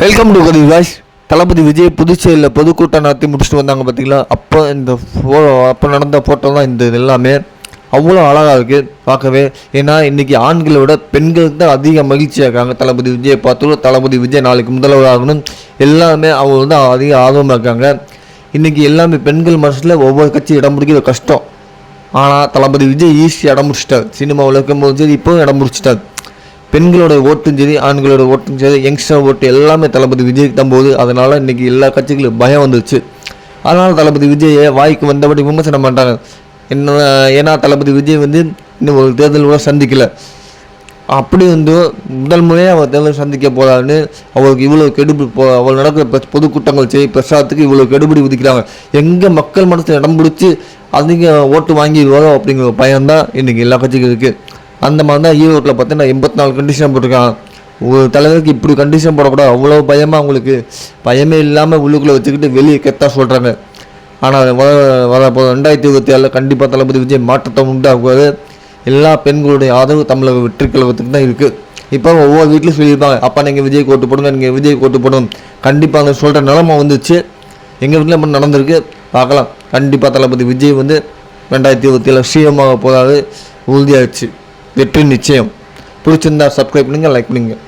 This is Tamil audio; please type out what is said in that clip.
வெல்கம் டு கதி வாய்ஸ். தளபதி விஜய் புதுச்சேரியில் பொதுக்கூட்டம் நடத்தி முடிச்சுட்டு வந்தாங்க பார்த்தீங்களா. அப்போ நடந்த ஃபோட்டோ தான் இந்த எல்லாமே அவ்வளோ அழகாக இருக்குது பார்க்கவே. ஏன்னா இன்றைக்கி ஆண்களை விட பெண்களுக்கு தான் அதிக மகிழ்ச்சியாக இருக்காங்க. தளபதி விஜயை பார்த்தும் தளபதி விஜய் நாளைக்கு முதல்வர் ஆகணும் எல்லாமே அவங்க வந்து அதிக ஆர்வமாக இருக்காங்க. இன்றைக்கி எல்லாமே பெண்கள் மனசில் ஒவ்வொரு கட்சி இடம் பிடிக்கிறது கஷ்டம். ஆனால் தளபதி விஜய் ஈஸியாக இடம் முடிச்சிட்டார். சினிமாவில் இருக்கும்போது சரி இப்போவும் இடம் முடிச்சிட்டார். பெண்களோட ஓட்டும் சரி ஆண்களோட ஓட்டும் சரி யங்ஸ்டர் ஓட்டு எல்லாமே தளபதி விஜய்க்கு தான் போகுது. அதனால் இன்றைக்கி எல்லா கட்சிகளும் பயம் வந்துருச்சு. அதனால் தளபதி விஜயை வாய்க்கு வந்தபடி விமர்சனம் பண்ணுறாங்க. ஏன்னா தளபதி விஜய் வந்து இன்னும் ஒரு தேர்தல் கூட சந்திக்கலை. அப்படி வந்து முதல் முறையாக அவர் தேர்தல் சந்திக்க போகிறாருன்னு அவருக்கு இவ்வளோ கெடுபிடி அவர் நடக்கிற பொதுக்கூட்டங்கள் சரி பிரசாரத்துக்கு இவ்வளோ கெடுபிடி விதிக்கிறாங்க. எங்கே மக்கள் மனசில் இடம் பிடிச்சி அதிக ஓட்டு வாங்கிடுவாரோ அப்படிங்கிற பயம்தான் இன்றைக்கி எல்லா கட்சிக்கும் இருக்குது. அந்த மாதிரி தான் ஈரோட்டில் பார்த்தீங்கன்னா 84 கண்டிஷன் போட்டிருக்காங்க. ஒரு தலைவருக்கு இப்படி கண்டிஷன் போடக்கூடாது, அவ்வளோ பயமாக அவங்களுக்கு பயமே இல்லாமல் உள்ளுக்குள்ளே வச்சுக்கிட்டு வெளியே கெத்தா சொல்கிறாங்க. ஆனால் வர 2024 கண்டிப்பாக தளபதி விஜய் மாற்றத்தை உண்டாகுவார். எல்லா பெண்களுடைய ஆதரவு தமிழக வெற்றி கழகத்துக்கு தான் இருக்குது. இப்போ ஒவ்வொரு வீட்லையும் சொல்லியிருப்பாங்க, அப்பா நீங்கள் விஜய் ஓட்டு போடுங்க, நீங்கள் விஜய் ஓட்டு போடணும். கண்டிப்பாக அந்த சொல்கிற நிலமை வந்துச்சு. எங்கள் வீட்டில் மட்டும் நடந்திருக்கு, பார்க்கலாம். கண்டிப்பாக தளபதி விஜய் வந்து 2024 சிஎம்மாக போகிறாரு, உறுதியாகிடுச்சு. வெற்றி நிச்சயம். பிடிச்சிருந்தா சப்ஸ்கிரைப் பண்ணுங்கள், லைக் பண்ணுங்கள்.